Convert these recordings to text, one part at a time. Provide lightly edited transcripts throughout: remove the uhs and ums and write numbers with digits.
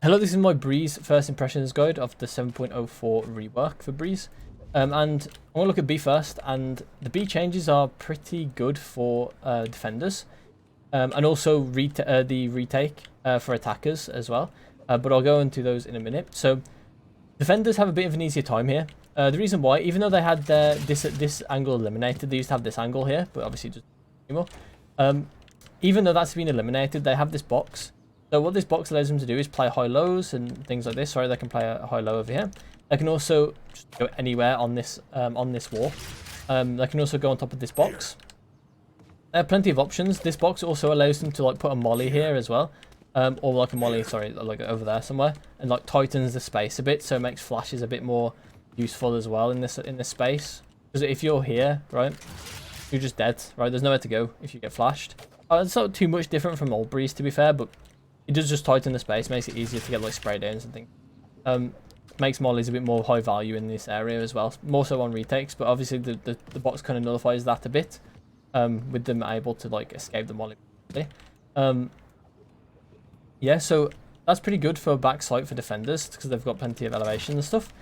Hello, this is my Breeze first impressions guide of the 7.04 rework for Breeze. And I'm going to look at B first, and the B changes are pretty good for defenders. And also the retake for attackers as well. But I'll go into those in a minute. So defenders have a bit of an easier time here. The reason why, even though they had this angle eliminated, they used to have this angle here, but obviously just anymore. Even though that's been eliminated, they have this box. So what this box allows them to do is play high-lows and things like this. Sorry, they can play a high-low over here. They can also just go anywhere on this wall. They can also go on top of this box. They have plenty of options. This box also allows them to like put a molly here as well, or like a molly, sorry, like over there somewhere, and like tightens the space a bit, so it makes flashes a bit more useful as well in this space. Because if you're here, right, you're just dead, right? There's nowhere to go if you get flashed. It's not too much different from old Breeze, to be fair, but it does just tighten the space, makes it easier to get like spray downs and things. Makes mollies a bit more high value in this area as well, more so on retakes, but obviously the box kind of nullifies that a bit, with them able to like escape the molly. Yeah, so that's pretty good for backside for defenders because they've got plenty of elevation and stuff.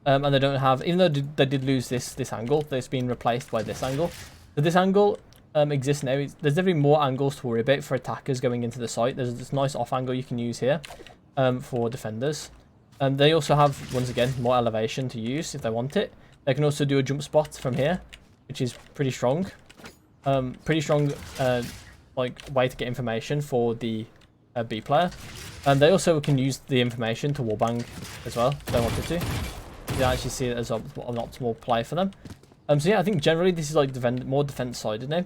And they don't have, even though they did lose this angle, it's been replaced by this angle. So this angle exists now. There's definitely more angles to worry about for attackers going into the site. There's this nice off angle you can use here for defenders. They also have, once again, more elevation to use if they want it. They can also do a jump spot from here, which is pretty strong. Pretty strong like way to get information for the B player. And they also can use the information to wallbang as well if they wanted to. You actually see it as an optimal play for them. So yeah, I think generally this is like more defense-sided now.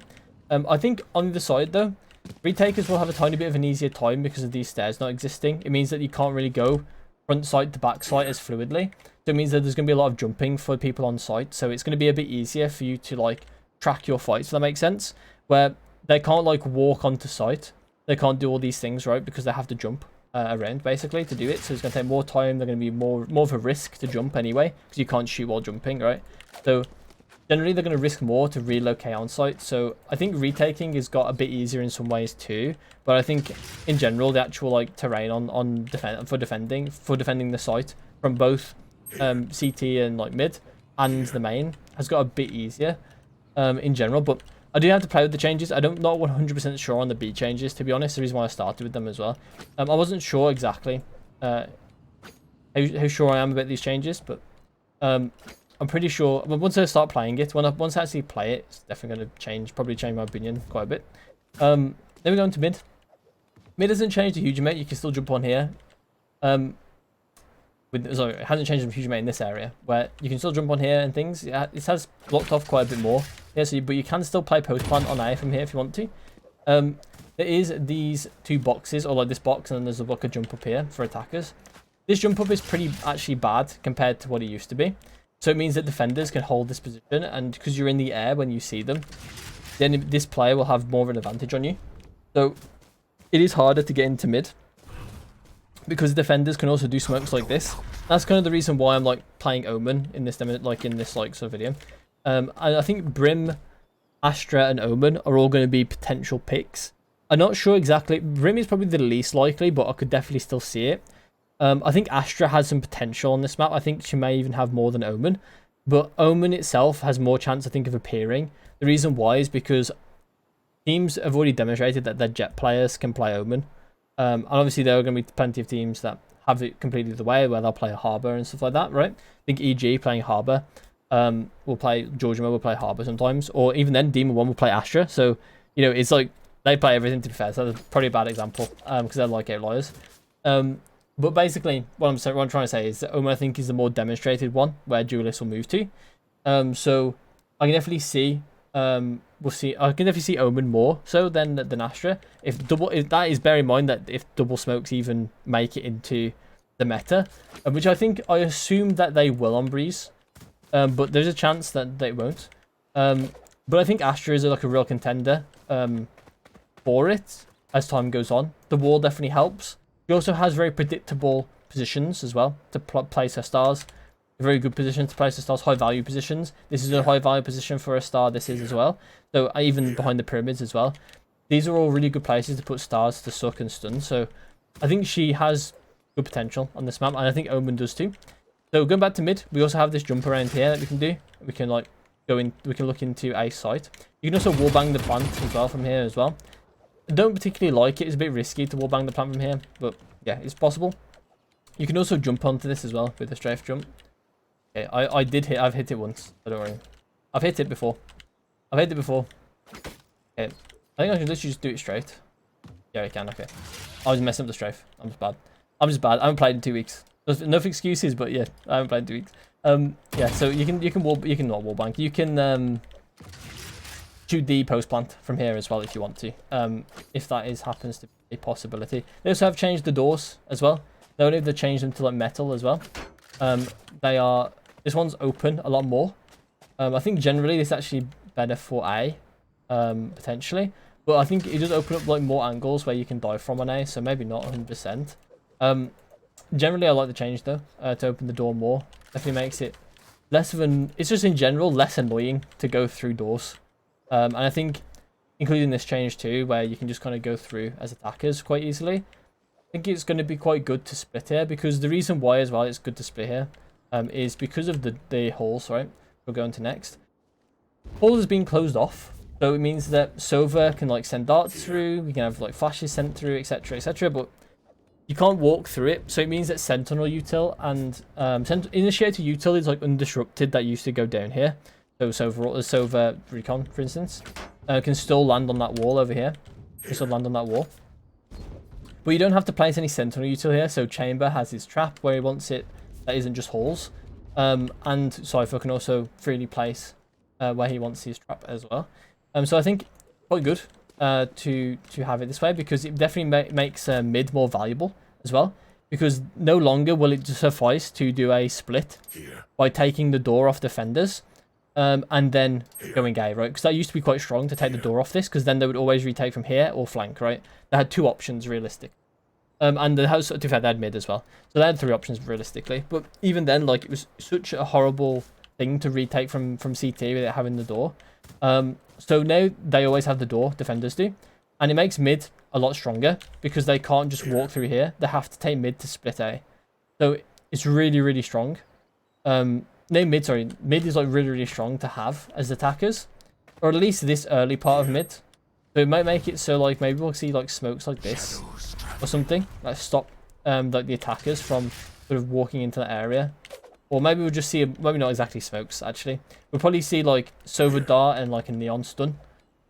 I think on the side though, retakers will have a tiny bit of an easier time because of these stairs not existing. It means that you can't really go front side to back side as fluidly. So it means that there's going to be a lot of jumping for people on site. So it's going to be a bit easier for you to like track your fights, if that makes sense. Where they can't like walk onto site. They can't do all these things, right? Because they have to jump around basically to do it. So it's going to take more time. They're going to be more of a risk to jump anyway because you can't shoot while jumping, right? So generally, they're going to risk more to relocate on site. So I think retaking has got a bit easier in some ways too. But I think in general, the actual like terrain for defending the site from both CT and like mid and the main has got a bit easier in general. But I do have to play with the changes. I'm not 100% sure on the B changes, to be honest. The reason why I started with them as well. I wasn't sure exactly how sure I am about these changes, but I'm pretty sure once I start playing it, once I actually play it, it's definitely going to probably change my opinion quite a bit. Then we go into mid. Mid hasn't changed a huge amount. You can still jump on here. Sorry, it hasn't changed a huge amount in this area where you can still jump on here and things. Yeah, it has blocked off quite a bit more. Yeah, but you can still play post plant on A from here if you want to. There is these two boxes, or like this box, and then there's a block of jump up here for attackers. This jump up is pretty actually bad compared to what it used to be. So it means that defenders can hold this position, and because you're in the air when you see them, then this player will have more of an advantage on you. So it is harder to get into mid because defenders can also do smokes like this. That's kind of the reason why I'm like playing Omen in this sort of video. I think Brim, Astra, and Omen are all going to be potential picks. I'm not sure exactly. Brim is probably the least likely, but I could definitely still see it. I think Astra has some potential on this map. I think she may even have more than Omen. But Omen itself has more chance, I think, of appearing. The reason why is because teams have already demonstrated that their jet players can play Omen. And obviously there are going to be plenty of teams that have it completely the way, where they'll play a Harbour and stuff like that, right? I think EG playing Harbour will play, Georgian will play Harbour sometimes. Or even then, Demon 1 will play Astra. So, you know, it's like they play everything, to be fair. So that's probably a bad example because they're like outliers. But basically, what I'm trying to say is that Omen, I think, is the more demonstrated one where duelists will move to. So I can definitely see, I can definitely see Omen more so than Astra. If that is, bear in mind that if double smokes even make it into the meta, which I assume that they will on Breeze, but there's a chance that they won't. But I think Astra is like a real contender for it as time goes on. The wall definitely helps. She also has very predictable positions as well to place her stars. A very good position to place her stars, high value positions. This is a high value position for a star, this is as well. So even behind the pyramids as well. These are all really good places to put stars to suck and stun. So I think she has good potential on this map, and I think Omen does too. So going back to mid, we also have this jump around here that we can do. We can like go in, we can look into a site. You can also wallbang the plant as well from here as well. I don't particularly like it. It's a bit risky to wallbang the plant from here, but yeah, it's possible. You can also jump onto this as well with a strafe jump. Okay, I've hit it once, so don't worry. I've hit it before. Okay, I think I can literally just do it straight. Yeah, I can, okay. I was messing up the strafe. I'm just bad. I haven't played in 2 weeks. There's enough excuses, but yeah, I haven't played in 2 weeks. Yeah, so you can not wallbang. You can shoot the post plant from here as well if you want to. If that happens to be a possibility. They also have changed the doors as well. Not only have they changed them to like metal as well. This one's open a lot more. I think generally this is actually better for A, potentially. But I think it does open up like more angles where you can dive from on A, so maybe not 100%. Generally, I like the change though, to open the door more. Definitely makes it less of it's just in general less annoying to go through doors. And I think, including this change too, where you can just kind of go through as attackers quite easily. I think it's going to be quite good to split here, because the reason why as well it's good to split here is because of the holes, right? We'll go into next. Holes has been closed off, so it means that Sova can like send darts through, we can have like flashes sent through, etc, etc, but you can't walk through it, so it means that Sentinel util and Initiator util is like undisrupted that used to go down here. So Sova Recon, for instance, can still land on that wall over here. Can still land on that wall. But you don't have to place any Sentinel util here, so Chamber has his trap where he wants it, that isn't just halls. And Cypher can also freely place where he wants his trap as well. So I think quite good to have it this way, because it definitely makes mid more valuable as well. Because no longer will it suffice to do a split by taking the door off defenders and then going A, right? Because that used to be quite strong to take the door off this, because then they would always retake from here or flank, right? They had 2 options realistic. And the house, to be fair, they had mid as well. So they had 3 options realistically. But even then, like, it was such a horrible thing to retake from CT without having the door. So now they always have the door, defenders do. And it makes mid a lot stronger, because they can't just walk through here. They have to take mid to split A. So it's really, really strong. Mid is like really, really strong to have as attackers. Or at least this early part of mid. So it might make it so like maybe we'll see like smokes like this or something. Like stop like the attackers from sort of walking into that area. Or maybe we'll just see, maybe not exactly smokes actually. We'll probably see like Sova Dart and like a Neon Stun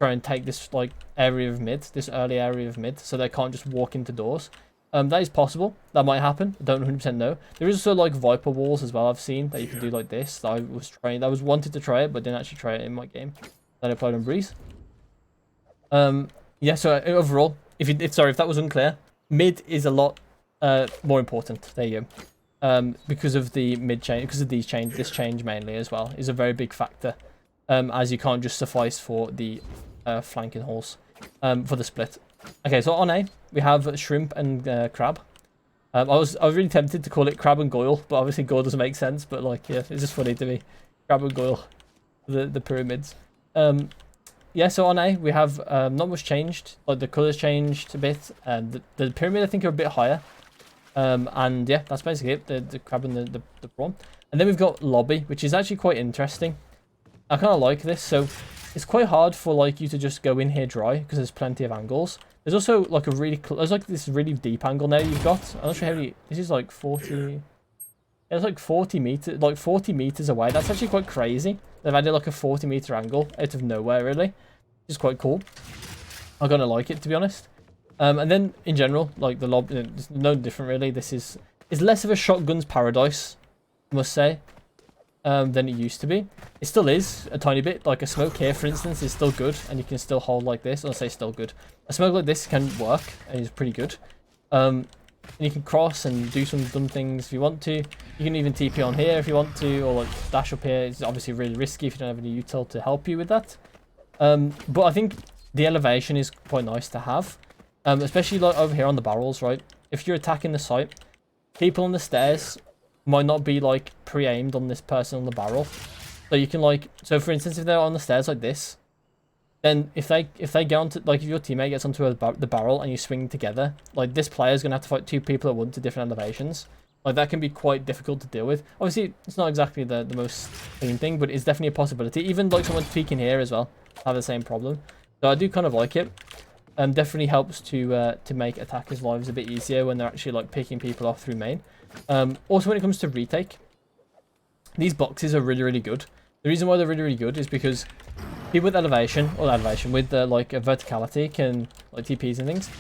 try and take this like area of mid, this early area of mid, so they can't just walk into doors. That is possible. That might happen. I don't 100% know. There is also like Viper walls as well. I've seen that you can do like this. That I was wanted to try it, but didn't actually try it in my game that I played on Breeze. Yeah. So overall, if that was unclear, mid is a lot more important. There you go. Because of the mid change, because of this change mainly as well is a very big factor. As you can't just suffice for the flanking holes for the split. Okay, so on A we have shrimp and crab. I was really tempted to call it crab and goyle, but obviously goyle doesn't make sense. But like, yeah, it's just funny to me. Crab and goyle, the pyramids. Yeah, so on A we have not much changed. Like the colors changed a bit. The pyramid I think are a bit higher. And yeah, that's basically it. The crab and the prawn. And then we've got lobby, which is actually quite interesting. I kind of like this. So it's quite hard for like you to just go in here dry, because there's plenty of angles. There's also like there's like this really deep angle now you've got. I'm not sure how many. This is like 40. Yeah, it's like 40 meters, like 40 meters away. That's actually quite crazy. They've added like a 40-meter angle out of nowhere, really. Which is quite cool. I'm gonna like it, to be honest. And then in general, like the lobby, it's no different really. This is less of a shotgun's paradise, I must say, than it used to be. It still is a tiny bit. Like a smoke here, for instance, is still good, and you can still hold like this. I'll say still good. A smoke like this can work, and is pretty good. And you can cross and do some dumb things if you want to. You can even TP on here if you want to, or like dash up here. It's obviously really risky if you don't have any util to help you with that. But I think the elevation is quite nice to have. Especially like over here on the barrels, right? If you're attacking the site, people on the stairs might not be like pre-aimed on this person on the barrel. So you can like, so for instance, if they're on the stairs like this, then if they get onto, like, if your teammate gets onto the barrel and you swing together, like, this player is gonna have to fight 2 people at once at different elevations. Like, that can be quite difficult to deal with. Obviously, it's not exactly the most clean thing, but it's definitely a possibility. Even like someone peeking here as well have the same problem. So I do kind of like it. Definitely helps to make attackers' lives a bit easier when they're actually like picking people off through main. Also, when it comes to retake, these boxes are really, really good. The reason why they're really, really good is because people with elevation, with the like a verticality, can, like, TPs and things,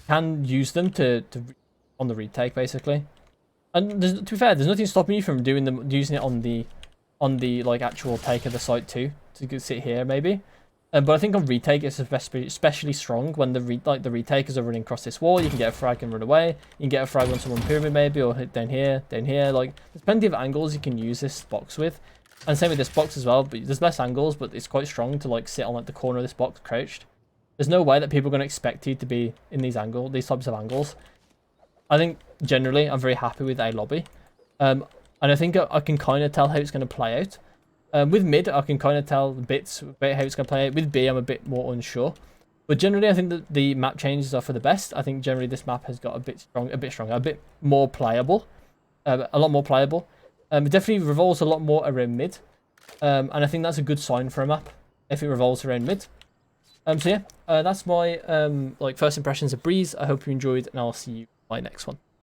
can use them to on the retake basically. And to be fair, there's nothing stopping you from using it on the like actual take of the site too, to sit here maybe. But I think on retake it's especially strong when the retakers are running across this wall. You can get a frag and run away. You can get a frag on someone pyramid maybe, or hit down here. Like, there's plenty of angles you can use this box with. And same with this box as well, but there's less angles, but it's quite strong to like sit on like the corner of this box crouched. There's no way that people are going to expect you to be in these types of angles. I think generally I'm very happy with A lobby. And I think I can kind of tell how it's going to play out. With mid, I can kind of tell bits about how it's going to play out. With B, I'm a bit more unsure. But generally, I think that the map changes are for the best. I think generally this map has got a bit stronger, a bit more playable, a lot more playable. It definitely revolves a lot more around mid, and I think that's a good sign for a map if it revolves around mid. So yeah, that's my like first impressions of Breeze. I hope you enjoyed, and I'll see you in my next one.